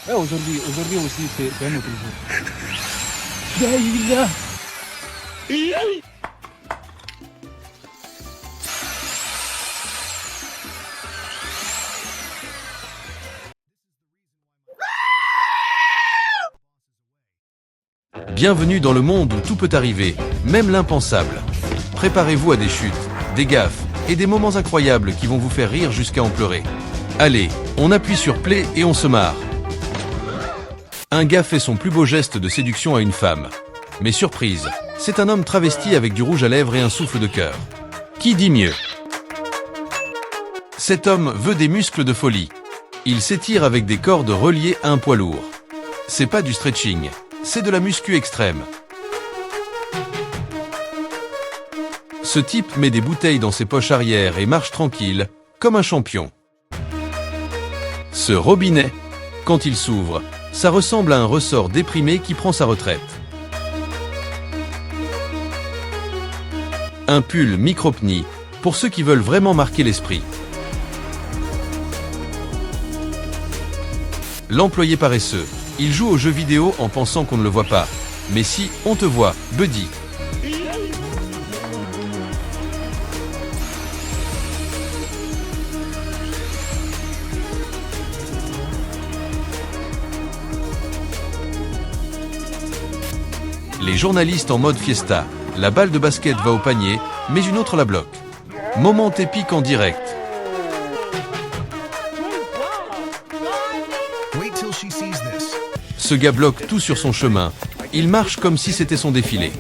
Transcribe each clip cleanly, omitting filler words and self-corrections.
Ouais, aujourd'hui aussi, c'est un autre jour. Daïla. Bienvenue dans le monde où tout peut arriver, même l'impensable. Préparez-vous à des chutes, des gaffes et des moments incroyables qui vont vous faire rire jusqu'à en pleurer. Allez, on appuie sur play et on se marre. Un gars fait son plus beau geste de séduction à une femme. Mais surprise, c'est un homme travesti avec du rouge à lèvres et un souffle de cœur. Qui dit mieux? Cet homme veut des muscles de folie. Il s'étire avec des cordes reliées à un poids lourd. C'est pas du stretching, c'est de la muscu extrême. Ce type met des bouteilles dans ses poches arrière et marche tranquille, comme un champion. Ce robinet, quand il s'ouvre, ça ressemble à un ressort déprimé qui prend sa retraite. Un pull micro-pni, pour ceux qui veulent vraiment marquer l'esprit. L'employé paresseux, il joue aux jeux vidéo en pensant qu'on ne le voit pas. Mais si, on te voit, buddy. Les journalistes en mode fiesta. La balle de basket va au panier, mais une autre la bloque. Moment épique en direct. Ce gars bloque tout sur son chemin. Il marche comme si c'était son défilé.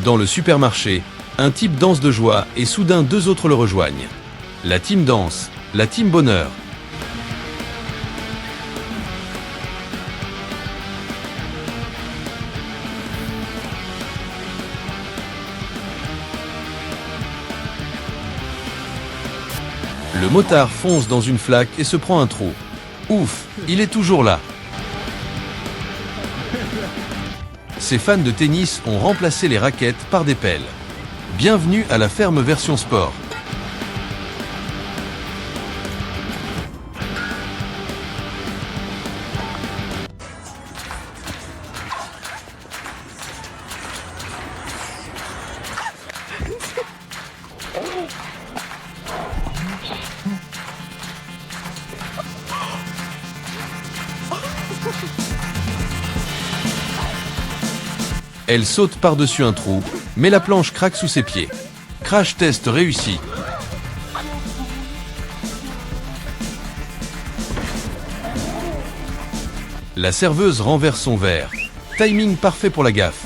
Dans le supermarché, un type danse de joie et soudain deux autres le rejoignent. La team danse, la team bonheur. Le motard fonce dans une flaque et se prend un trou. Ouf, il est toujours là. Ces fans de tennis ont remplacé les raquettes par des pelles. Bienvenue à la ferme version sport. Elle saute par-dessus un trou, mais la planche craque sous ses pieds. Crash test réussi. La serveuse renverse son verre. Timing parfait pour la gaffe.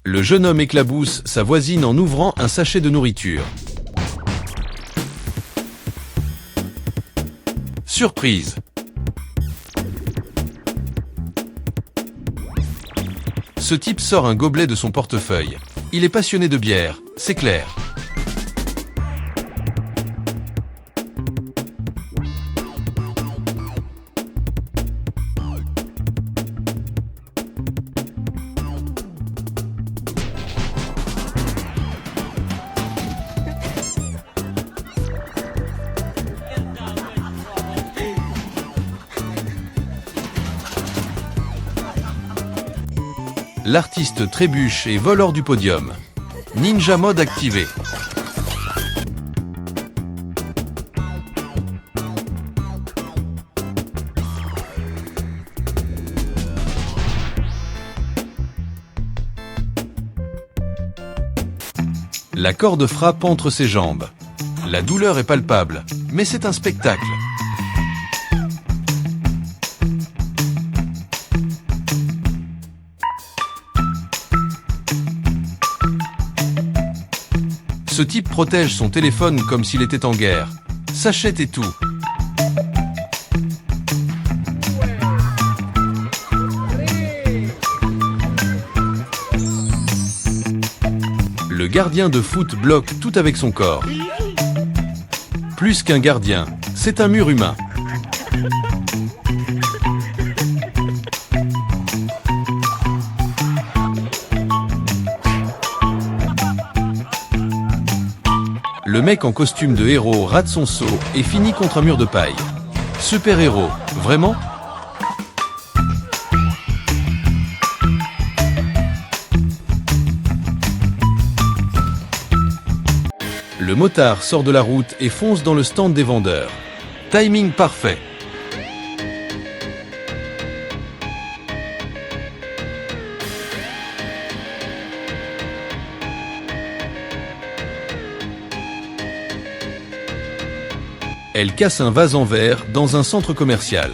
Le jeune homme éclabousse sa voisine en ouvrant un sachet de nourriture. Surprise! Ce type sort un gobelet de son portefeuille. Il est passionné de bière, c'est clair. L'artiste trébuche et vole hors du podium. Ninja mode activé. La corde frappe entre ses jambes. La douleur est palpable, mais c'est un spectacle. Ce type protège son téléphone comme s'il était en guerre. Sachette et tout. Le gardien de foot bloque tout avec son corps. Plus qu'un gardien, c'est un mur humain. Le mec en costume de héros rate son saut et finit contre un mur de paille. Super héros, vraiment ? Le motard sort de la route et fonce dans le stand des vendeurs. Timing parfait. Elle casse un vase en verre dans un centre commercial.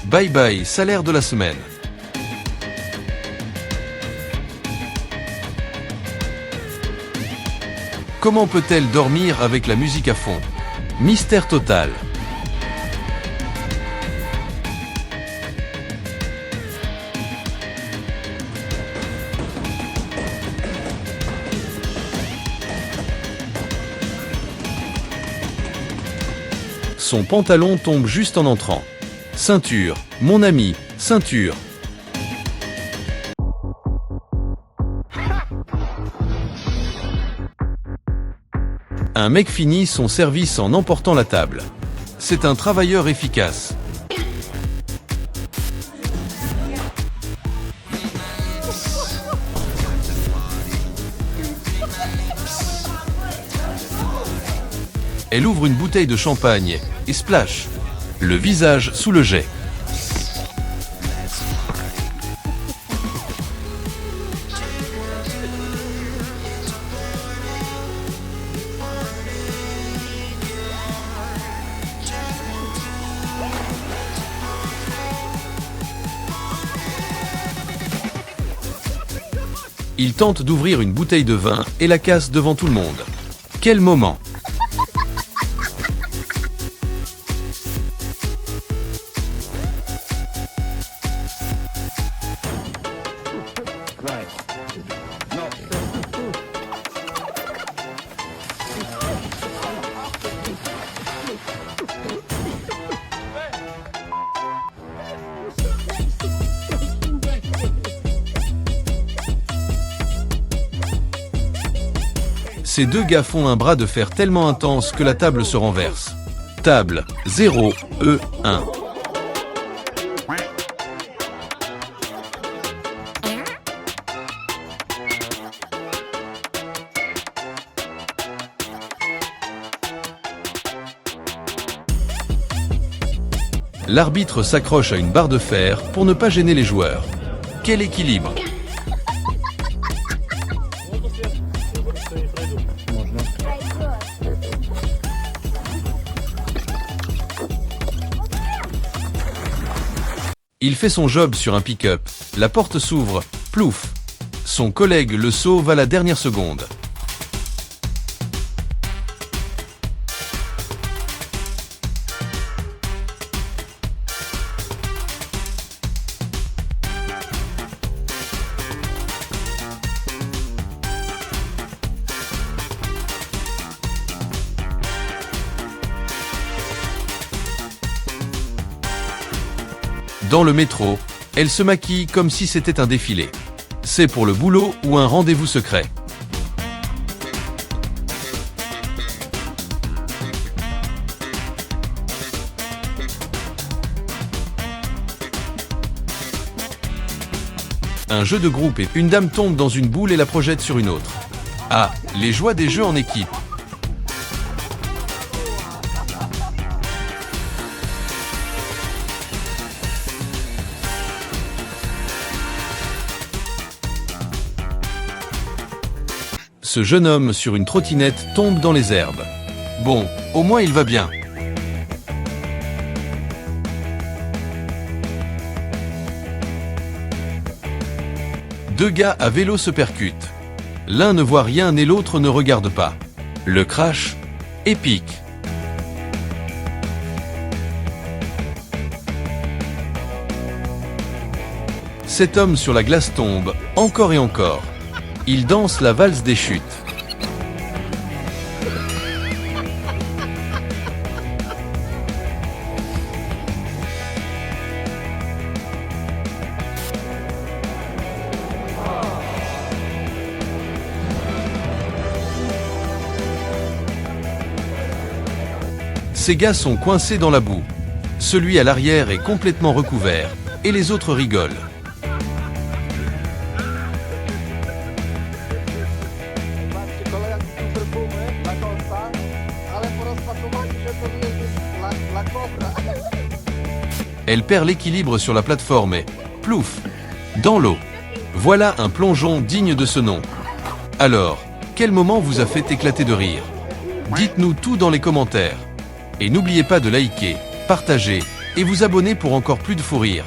Bye bye, salaire de la semaine. Comment peut-elle dormir avec la musique à fond? Mystère total. Son pantalon tombe juste en entrant. Ceinture, mon ami, ceinture. Un mec finit son service en emportant la table. C'est un travailleur efficace. Elle ouvre une bouteille de champagne et splash. Le visage sous le jet. Il tente d'ouvrir une bouteille de vin et la casse devant tout le monde. Quel moment! Ces deux gars font un bras de fer tellement intense que la table se renverse. Table 0, E, 1. L'arbitre s'accroche à une barre de fer pour ne pas gêner les joueurs. Quel équilibre! Il fait son job sur un pick-up, la porte s'ouvre, plouf. Son collègue le sauve à la dernière seconde. Dans le métro, elle se maquille comme si c'était un défilé. C'est pour le boulot ou un rendez-vous secret. Un jeu de groupe et une dame tombe dans une boule et la projette sur une autre. Ah, les joies des jeux en équipe. Ce jeune homme sur une trottinette tombe dans les herbes. Bon, au moins il va bien. Deux gars à vélo se percutent. L'un ne voit rien et l'autre ne regarde pas. Le crash, épique. Cet homme sur la glace tombe, encore et encore. Il danse la valse des chutes. Ces gars sont coincés dans la boue. Celui à l'arrière est complètement recouvert, et les autres rigolent. Elle perd l'équilibre sur la plateforme et, plouf, dans l'eau. Voilà un plongeon digne de ce nom. Alors, quel moment vous a fait éclater de rire? Dites-nous tout dans les commentaires. Et n'oubliez pas de liker, partager et vous abonner pour encore plus de fou rire.